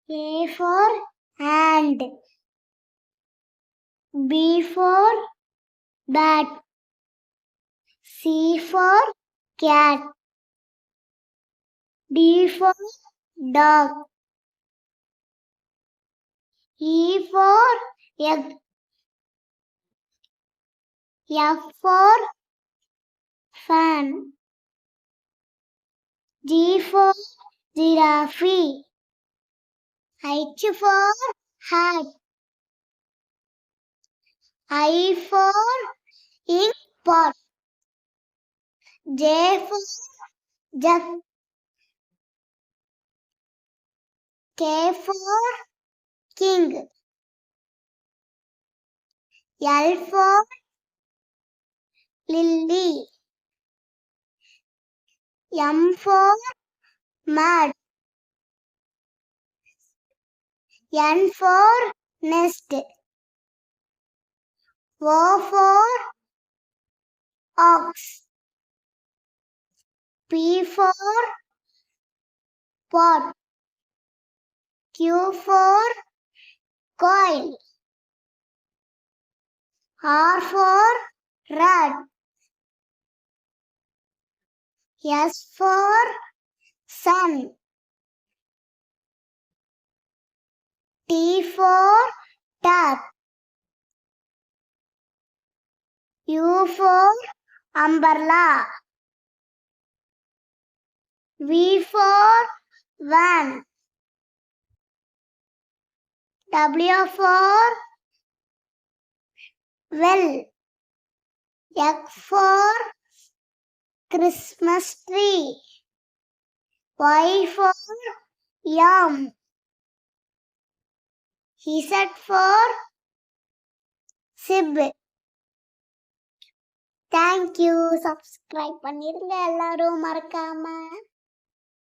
A for ant. B for bat. C for cat. D for dog. E for egg. F for fan. G for giraffe. H for hat. I for ink pot. J for jug. K for king. L for lily. M for mud. N for nest. O for ox. P for pot. Q for coil. R for rat. S for sun. T for tap. U for umbrella. V for van. W for well. X for Christmas tree. Y for yam. Z for sib. Thank you. Subscribe பண்ணிருங்க எல்லாரும் மறக்காம.